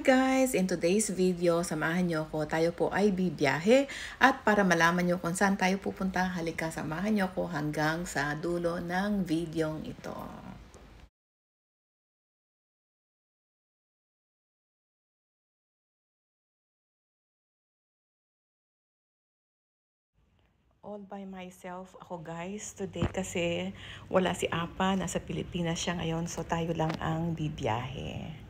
Hi guys! In today's video, samahan niyo ko. Tayo po ay bibiyahe at para malaman niyo kung saan tayo pupunta, halika samahan niyo ko hanggang sa dulo ng videong ito. All by myself ako guys today kasi wala si Apa, nasa Pilipinas siya ngayon, so tayo lang ang bibiyahe.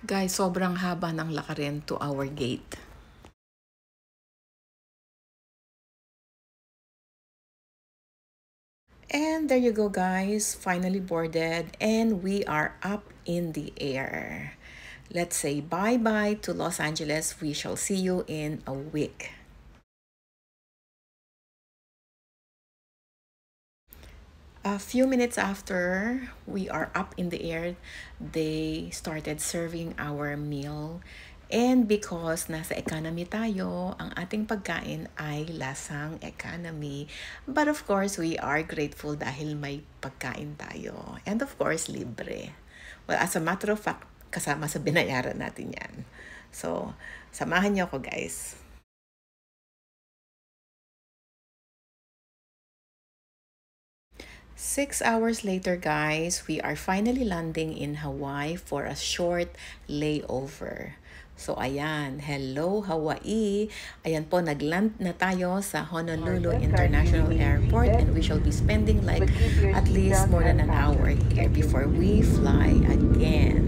Guys, sobrang haba ng lakarin to our gate. And there you go guys, finally boarded and we are up in the air. Let's say bye-bye to Los Angeles. We shall see you in a week. A few minutes after we are up in the air, they started serving our meal. And because nasa economy tayo, ang ating pagkain ay lasang economy. But of course, we are grateful dahil may pagkain tayo. And of course, libre. Well, as a matter of fact, kasama sa binayaran natin yan. So, samahan niyo ako guys. 6 hours later guys, we are finally landing in Hawaii for a short layover. So ayan, hello Hawaii. Ayan po, nagland na tayo sa Honolulu International Airport and we shall be spending like at least more than an hour here before we fly again.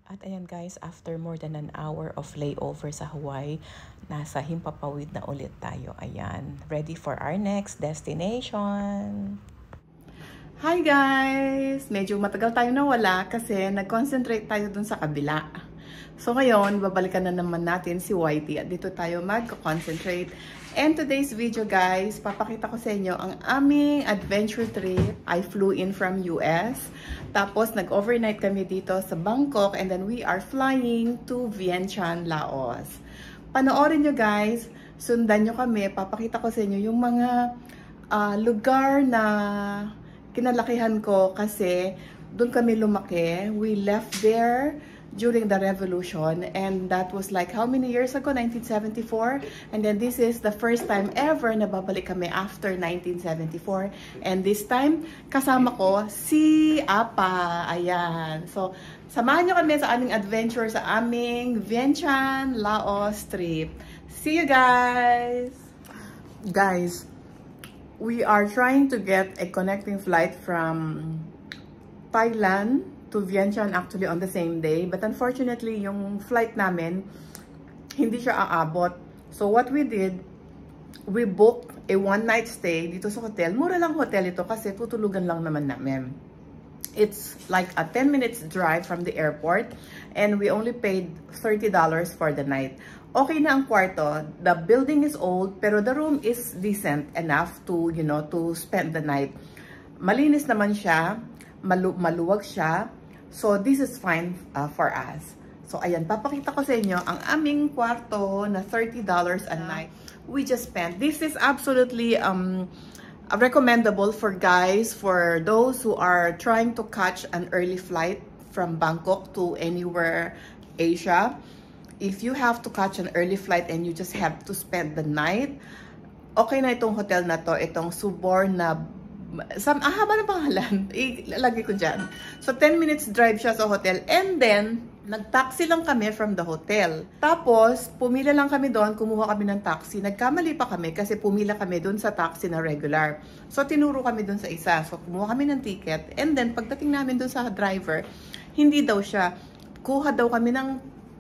At ayan guys, after more than an hour of layover sa Hawaii, nasa Himpapawid na ulit tayo. Ayan, ready for our next destination. Hi guys! Medyo matagal tayo nawala kasi nag-concentrate tayo dun sa kabila. So ngayon, babalikan na naman natin si Whitey at dito tayo mag-concentrate. And today's video guys, papakita ko sa inyo ang aming adventure trip. I flew in from US. Tapos nag-overnight kami dito sa Bangkok and then we are flying to Vientiane, Laos. Panoorin nyo guys, sundan nyo kami. Papakita ko sa inyo yung mga lugar na kinalakihan ko kasi doon kami lumaki. We left there during the revolution and that was like how many years ago? 1974. And then this is the first time ever na babalik kami after 1974. And this time kasama ko si Apa. Ayan. So samahan nyo kami sa aming adventure sa aming Vientiane, Laos trip. See you guys! Guys, we are trying to get a connecting flight from Thailand to Vientiane actually on the same day. But unfortunately, yung flight namin, hindi siya aabot. So what we did, we booked a one-night stay dito sa hotel. Mura lang hotel ito kasi tutulugan lang naman namin. It's like a 10 minutes drive from the airport and we only paid $30 for the night. Okay na ang kwarto. The building is old pero the room is decent enough to, you know, to spend the night. Malinis naman siya, maluwag siya. So this is fine for us. So ayan, papakita ko sa inyo ang aming kwarto na $30 a night. We just spent. This is absolutely recommendable for guys, for those who are trying to catch an early flight from Bangkok to anywhere Asia. If you have to catch an early flight and you just have to spend the night, okay na itong hotel na to, itong Suborna. Haba ng pangalan, ilalagay ko dyan. So 10 minutes drive siya sa hotel and then nag-taxi lang kami from the hotel. Tapos pumila lang kami doon, kumuha kami ng taxi. Nagkamali pa kami kasi pumila kami doon sa taxi na regular. So tinuro kami doon sa isa. So kumuha kami ng ticket and then pagdating namin doon sa driver, hindi daw siya. Kuha daw kami ng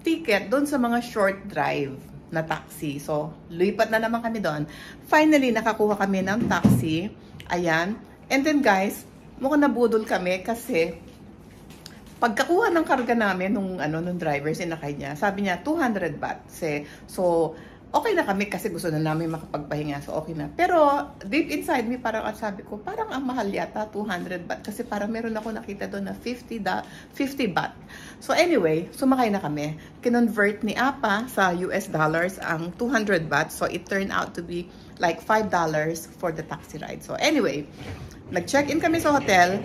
ticket doon sa mga short drive na taxi. So luipat na naman kami doon. Finally nakakuha kami ng taxi. Ayan. And then guys, mukhang nabudol kami kasi pagkakuha ng karga namin nung driver, sinakay niya, sabi niya 200 baht. So okay na kami kasi gusto na namin makapagpahinga, so okay na. Pero deep inside me, parang sabi ko, parang ang mahal yata, 200 baht. Kasi parang meron ako nakita doon na 50 baht. So anyway, sumakay na kami. Kinonvert ni Apa sa US dollars ang 200 baht. So it turned out to be like $5 for the taxi ride. So anyway, nag-check-in kami sa hotel.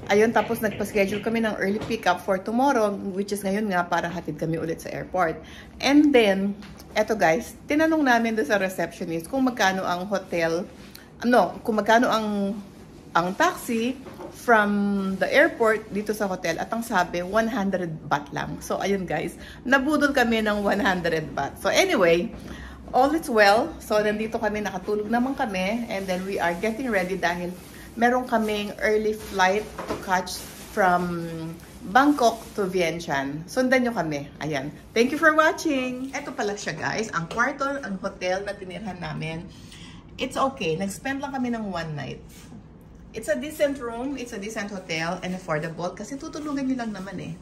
Ayun, tapos nagpa-schedule kami ng early pickup for tomorrow, which is ngayon nga para hatid kami ulit sa airport. And then, eto guys, tinanong namin doon sa receptionist kung magkano ang hotel, kung magkano ang taxi from the airport dito sa hotel, at ang sabi 100 baht lang. So ayun guys, nabudol kami ng 100 baht. So anyway, all is well. So nandito kami, nakatulog naman kami, and then we are getting ready dahil meron kaming early flight to catch from Bangkok to Vientiane. Sundan nyo kami. Ayan. Thank you for watching. Ito pala siya guys. Ang kwarto, ang hotel na tinirhan namin. It's okay. Nag-spend lang kami ng one night. It's a decent room. It's a decent hotel and affordable kasi tutulungan nyo lang naman eh.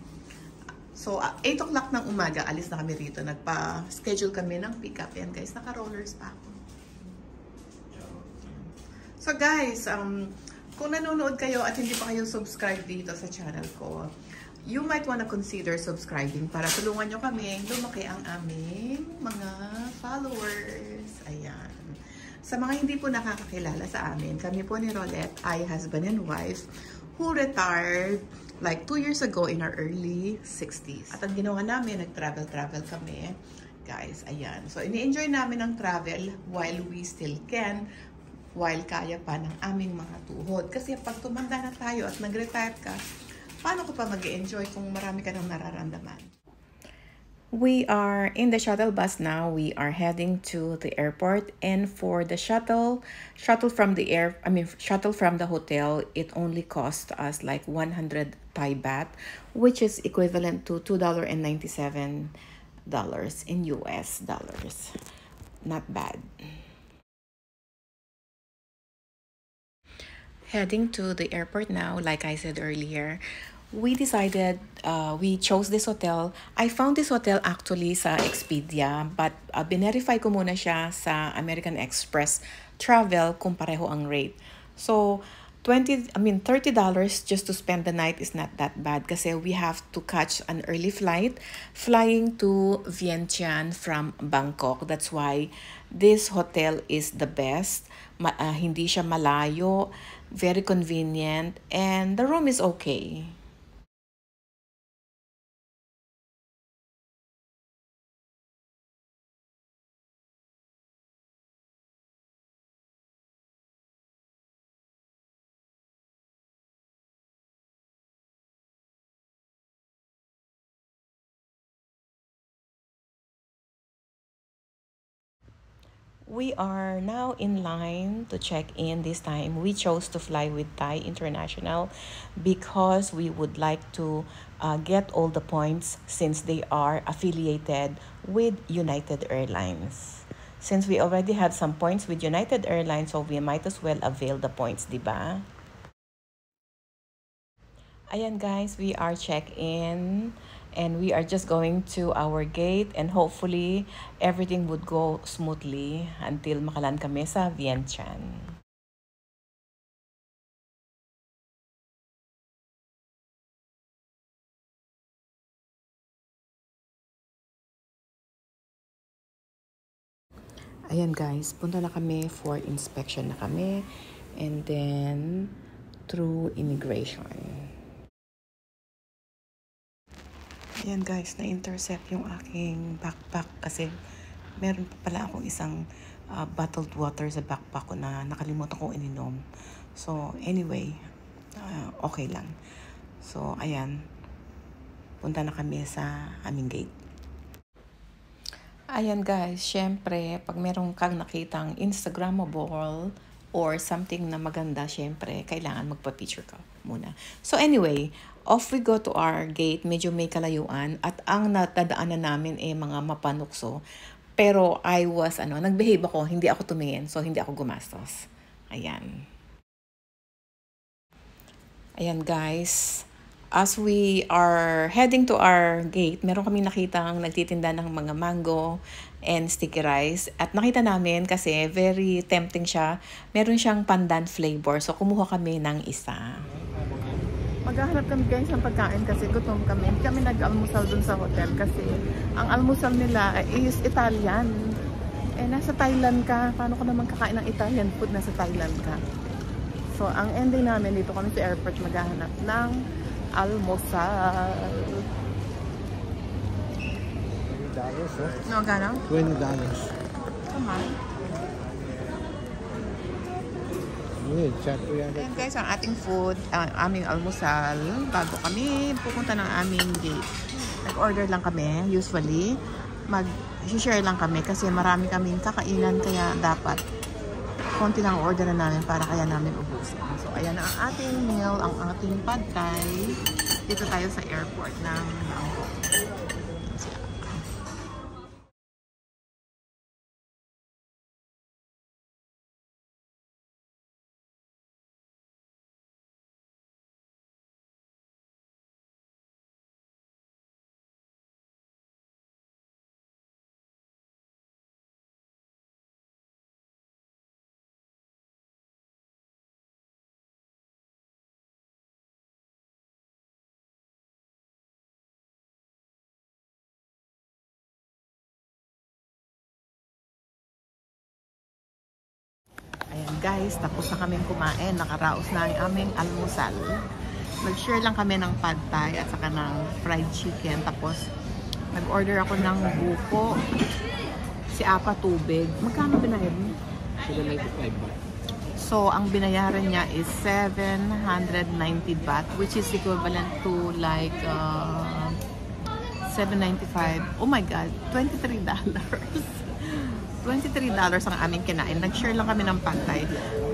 So, 8 o'clock ng umaga, alis na kami rito. Nagpa-schedule kami ng pick-up. Yan guys, naka-rollers pa ako. So guys, kung nanonood kayo at hindi pa kayo subscribe dito sa channel ko, you might wanna consider subscribing para tulungan nyo kami lumaki ang aming mga followers. Ayan. Sa mga hindi po nakakakilala sa amin, kami po ni Rolette ay husband and wife who retired like 2 years ago in our early 60s. At ang ginawa namin, nag-travel kami. Guys, ayan. So, ini-enjoy namin ang travel while we still can, while kaya pa ng aming mga tuhod. Kasi pag tumanda na tayo at nag-retire ka, paano ko pa mag-enjoy kung marami ka nang nararamdaman? We are in the shuttle bus now. We are heading to the airport, and for the shuttle from the hotel, it only cost us like 100 Thai baht, which is equivalent to $2.97 in US dollars. Not bad. Heading to the airport now, like I said earlier, we decided, we chose this hotel. I found this hotel actually sa Expedia, but binerify ko muna siya sa American Express Travel kung pareho ang rate. So, $30 just to spend the night is not that bad kasi we have to catch an early flight flying to Vientiane from Bangkok. That's why this hotel is the best. Hindi siya malayo, very convenient, and the room is okay. We are now in line to check in this time. We chose to fly with Thai International because we would like to get all the points since they are affiliated with United Airlines. Since we already have some points with United Airlines, so we might as well avail the points, diba? Ayan guys, we are check-in. And we are just going to our gate, and hopefully everything would go smoothly until makalan kami sa Vientiane. Ayan guys, punta na kami for inspection na kami, and then through immigration. Ayan guys, na-intercept yung aking backpack kasi meron pa pala akong isang bottled water sa backpack ko na nakalimutan kong ininom. So anyway, okay lang. So ayan, punta na kami sa aming gate. Ayan guys, syempre pag meron kang nakitang Instagrammable or something na maganda, syempre kailangan magpa-picture ka muna. So anyway, off we go to our gate. Medyo may kalayuan at ang natadaanan namin mga mapanukso. Pero nagbehave ako, hindi ako tumingin, so hindi ako gumastos. Ayan. Ayan guys, as we are heading to our gate, meron kami nakitang nagtitinda ng mga mango and sticky rice. At nakita namin kasi very tempting siya. Meron siyang pandan flavor. So, kumuha kami ng isa. Maghahanap kami guys ng pagkain kasi gutom kami. Hindi kami nag-almusal dun sa hotel kasi ang almusal nila is Italian. Eh, nasa Thailand ka. Paano ka naman kakain ng Italian food nasa Thailand ka? So, ang ending namin dito kami sa airport maghahanap ng almusal. No, gano? $20. Come on. Ayan guys, ang ating food, ang aming almusal, bago kami pupunta ng aming gate. Nag-order lang kami, usually. Mag-share lang kami kasi marami kaming kakainan kaya dapat konti lang order na namin para kaya namin ubusin. So, ayan na ang ating meal, ang ating pad thai. Dito tayo sa airport ng Bangkok. Ayan guys, tapos na kaming kumain. Nakaraos na ang aming almusal. Nag-share lang kami ng pad thai at saka ng fried chicken. Tapos, nag-order ako ng buko. Si Apa tubig. Magkano binayad mo? So, ang binayaran niya is 790 baht, which is equivalent to like 795. Oh my God, $23. $23 ang aming kinain. Nag-share lang kami ng pad thai.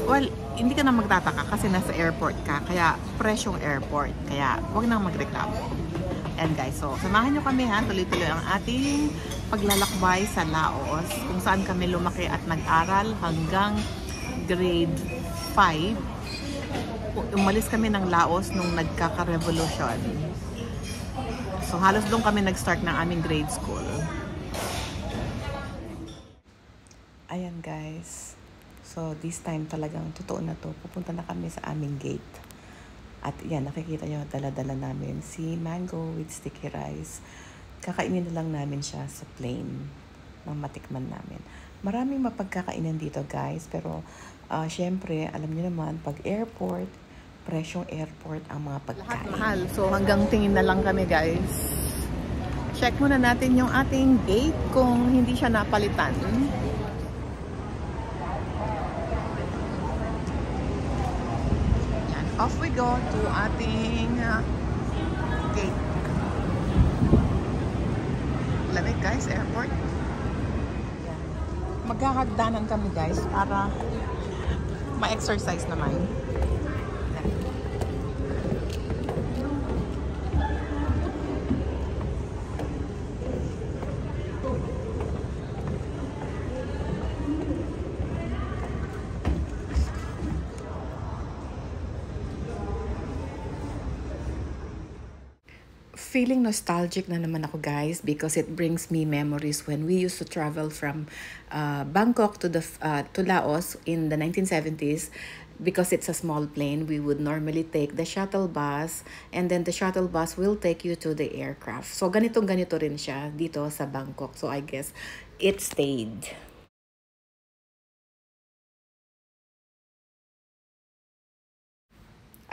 Well, hindi ka na magtataka kasi nasa airport ka. Kaya, presyong airport. Kaya, huwag nang magreklamo. And guys, so, samahan nyo kami ha. Tuloy-tuloy ang ating paglalakbay sa Laos. Kung saan kami lumaki at nag-aral hanggang grade 5. Umalis kami ng Laos nung nagkaka-revolution. So, halos doon kami nag-start ng aming grade school. Ayan guys. So, this time talagang totoo na to. Pupunta na kami sa aming gate. At yan, nakikita nyo, dala-dala namin si mango with sticky rice. Kakainin na lang namin siya sa plane nang matikman namin. Maraming mapagkakainan dito guys. Pero, syempre, alam niyo naman, pag airport, presyong airport ang mga pagkain. Lahat mahal. So, hanggang tingin na lang kami guys. Check muna natin yung ating gate kung hindi siya napalitan. Off we go to ating gate. Lamig guys, airport. Maghahagdanan kami guys para ma-exercise naman. Feeling nostalgic na naman ako guys because it brings me memories when we used to travel from Bangkok to Laos in the 1970s. Because it's a small plane, we would normally take the shuttle bus and then the shuttle bus will take you to the aircraft. So ganito rin siya dito sa Bangkok. So I guess it stayed.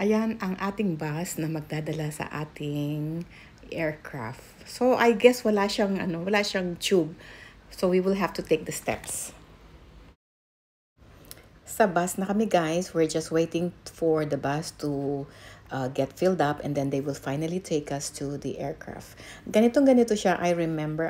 Ayan ang ating bus na magdadala sa ating aircraft. So I guess wala siyang tube. So we will have to take the steps. Sa bus na kami guys, we're just waiting for the bus to get filled up and then they will finally take us to the aircraft. Ganito siya. I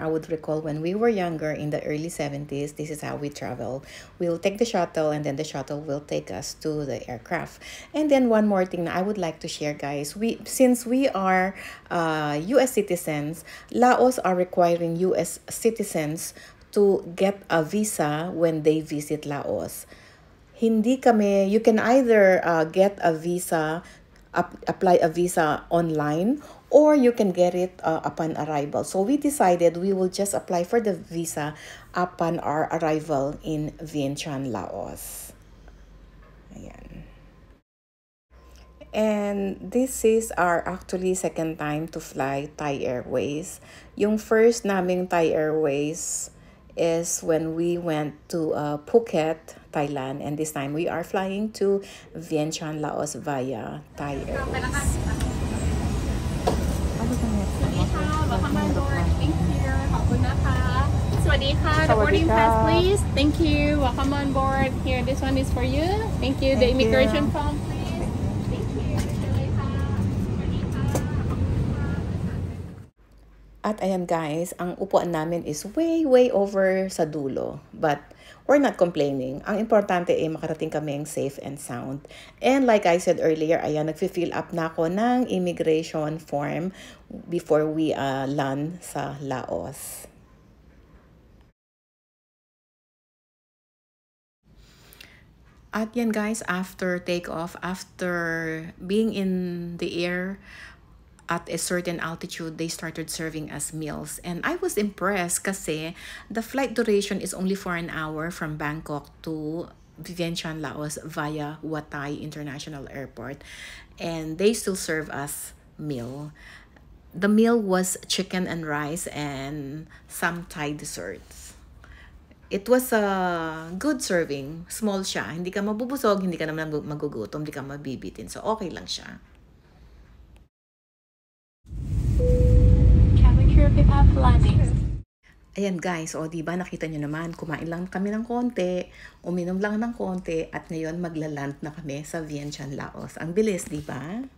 would recall when we were younger in the early 70s, this is how we travel. We'll take the shuttle and then the shuttle will take us to the aircraft. And then one more thing na I would like to share guys, since we are US citizens, Laos are requiring US citizens to get a visa when they visit Laos. You can either get a visa apply a visa online, or you can get it upon arrival. So we decided we will just apply for the visa upon our arrival in Vientiane, Laos. Ayan. And this is our actually second time to fly Thai Airways. Yung first naming Thai Airways is when we went to Phuket, Thailand, and this time we are flying to Vientiane, Laos via Thai Airways. Welcome on board. Thank you. ขอบคุณนะคะ สวัสดีค่ะ The boarding pass please. Thank you. Welcome on board. Here, this one is for you. Thank you. The immigration form please. Thank you. เชิญเลยค่ะ สวัสดีค่ะ At ayan guys, ang upuan namin is way over sa dulo. But we're not complaining. Ang importante ay makarating kaming safe and sound. And like I said earlier, ayan, nag-fill up na ako ng immigration form before we land sa Laos. At yan guys, after takeoff, after being in the air, at a certain altitude, they started serving us meals. And I was impressed kasi the flight duration is only for an hour from Bangkok to Vientiane, Laos via Watai International Airport. And they still serve us meal. The meal was chicken and rice and some Thai desserts. It was a good serving. Small siya. Hindi ka mabubusog, hindi ka naman magugutom, hindi ka mabibitin. So okay lang siya. Ayan guys, o diba nakita nyo naman, kumain lang kami ng konti, uminom lang ng konti, at ngayon maglaland na kami sa Vientiane, Laos. Ang bilis, diba?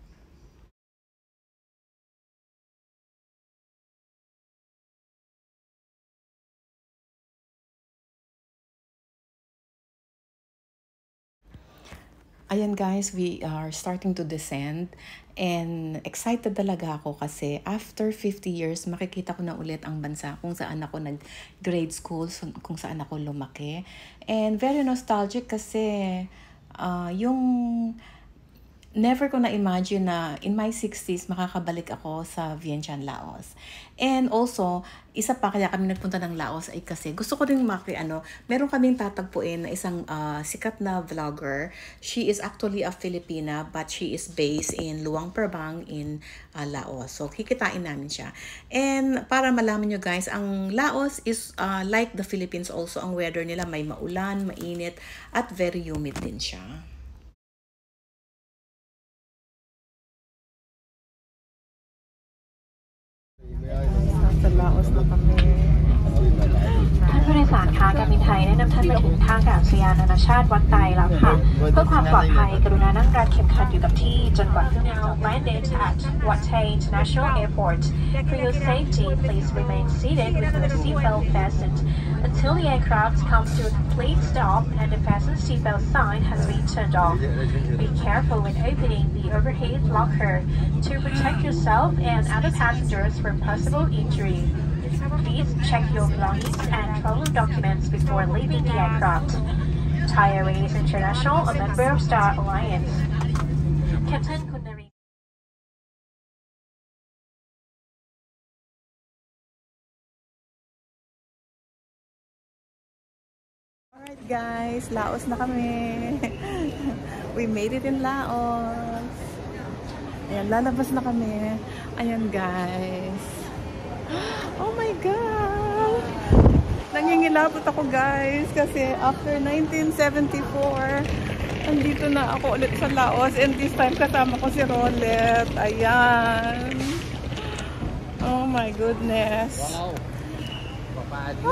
Ayan guys, we are starting to descend and excited talaga ako kasi after 50 years makikita ko na ulit ang bansa kung saan ako nag-grade school, kung saan ako lumaki. And very nostalgic kasi yung never ko na-imagine na in my 60s makakabalik ako sa Vientiane, Laos. And also, isa pa kaya kami nagpunta ng Laos ay kasi gusto ko rin meron kaming tatagpuin na isang sikat na vlogger. She is actually a Filipina but she is based in Luang Prabang in Laos. So, kikitain namin siya. And para malaman nyo guys, ang Laos is like the Philippines also. Ang weather nila may maulan, mainit, at very humid din siya. Sa Laos na kami. ท่านผู้โดยสารคะการบินไทยแนะนำท่านไปถึงท่าอากาศยานนานาชาติวัดไตแล้วค่ะเพื่อความปลอดภัยกรุณานั่งรัดเข็มขัดอยู่กับที่จนกว่า Now landed at Wat Thai International Airport. For your safety, please remain seated with your seatbelt fastened until the aircraft comes to a complete stop and the fasten seatbelt sign has been turned off. Be careful when opening the overhead locker to protect yourself and other passengers from possible injury. Please check your belongings and travel documents before leaving the aircraft. Thai Airways International, a member of Star Alliance. Captain Kunari. Alright guys, Laos na kami. We made it in Laos. Ayan, lalabas na kami. Ayan guys. Oh my God! Nangingilabot ako guys kasi after 1974, nandito na ako ulit sa Laos and this time kasama ko si Rolet. Ayan. Oh my goodness. Wow. Papadi.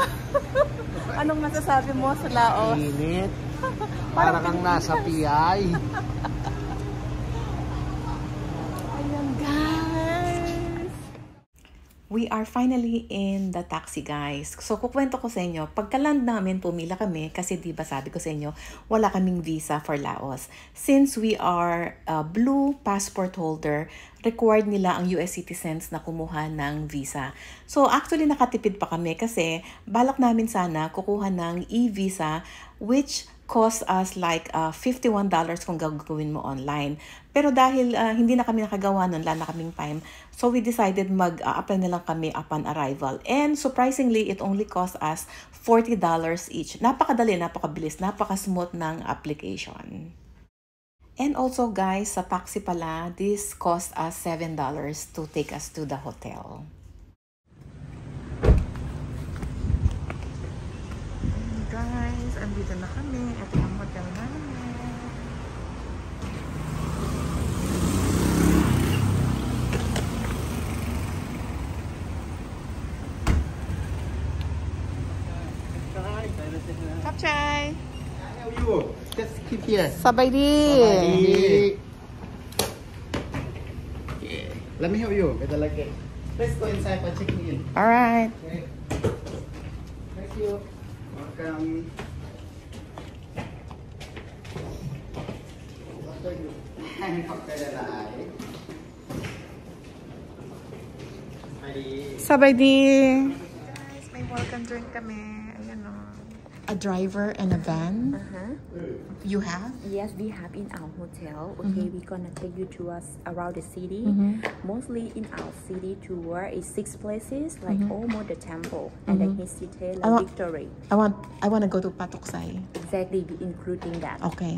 Anong masasabi mo sa Laos? Init. Para kang nasa PI. Ayan guys. We are finally in the taxi guys. So kukwento ko sa inyo, pagka-land namin pumila kami kasi di ba sabi ko sa inyo, wala kaming visa for Laos. Since we are a blue passport holder, required nila ang US citizens na kumuha ng visa. So actually nakatipid pa kami kasi balak namin sana kukuha ng e-visa which cost us like $51 kung gagawin mo online. Pero dahil hindi na kami nakagawa nun, wala na kaming time, so we decided mag-apply na lang kami upon arrival. And surprisingly, it only cost us $40 each. Napakadali, napakabilis, napaka-smooth ng application. And also guys, sa taxi pala, this cost us $7 to take us to the hotel. Guys, andito na kami. Ito ang hotel namin. Kapchay! How are you? Just keep here. Sabay di! Okay. Let me help you with the luggage. Let's go inside for checking in. Alright. Okay. Thank you. Welcome. Sabay di! Guys, may welcome drink kami. Ayan o. A driver and a van. You have? Yes, we have in our hotel. Okay, we're gonna take you to us around the city. Mostly in our city tour is 6 places, like almost the temple and the city, like Victory. I want to go to Patuksay. Exactly, we including that. Okay.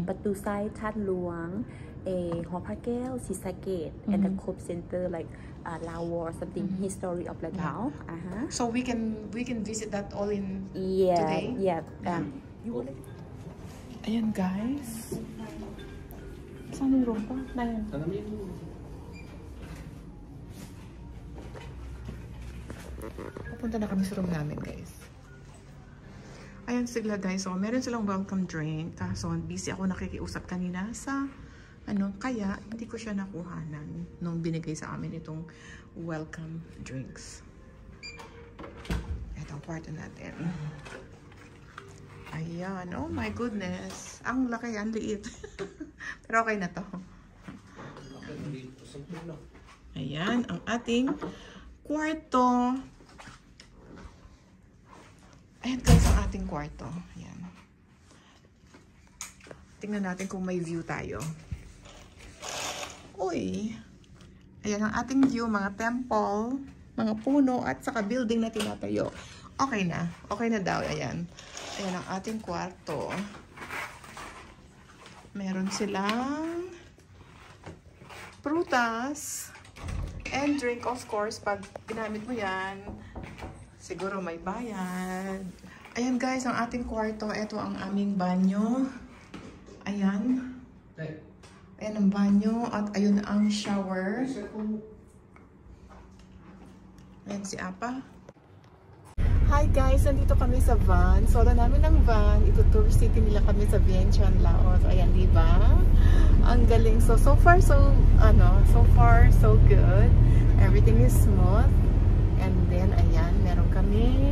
Patusai, Tat Luang, Hor Pakel, Sisaket, and the Cope Center, like Lao or something, history of Lao. So we can visit that all in Yeah, today? yeah. Ayan guys. Saan yung room pa? Ayan. Pupunta na kami sa room namin guys. Ayan sila guys. So meron silang welcome drink. Kaso busy ako nakikiusap kanina sa kaya hindi ko siya nakuhanan nung binigay sa amin itong welcome drinks. Ito ang kwarto natin. Ayan. Oh my goodness. Ang laki, ang liit. Pero okay na to. Ayan, ang ating kwarto. Ayan guys, ang ating kwarto. Ayan. Tingnan natin kung may view tayo. Uy! Ayan ang ating view, mga temple, mga puno, at saka building na tinatayo. Okay na. Okay na daw. Ayan. Ayan ang ating kwarto. Meron silang prutas and drink, of course. Pag ginamit mo yan, siguro may bayad. Ayan guys, ang ating kwarto. Ito ang aming banyo. Ayan. Ayan ang banyo. At ayun ang shower. Ayan si Apa. Hi guys, nandito kami sa van. Solo namin ang van. Ito-tour city nila kami sa Vientiane, Laos. Ayan, diba? Ang galing. So far so good. Everything is smooth. And then, ayan, meron kami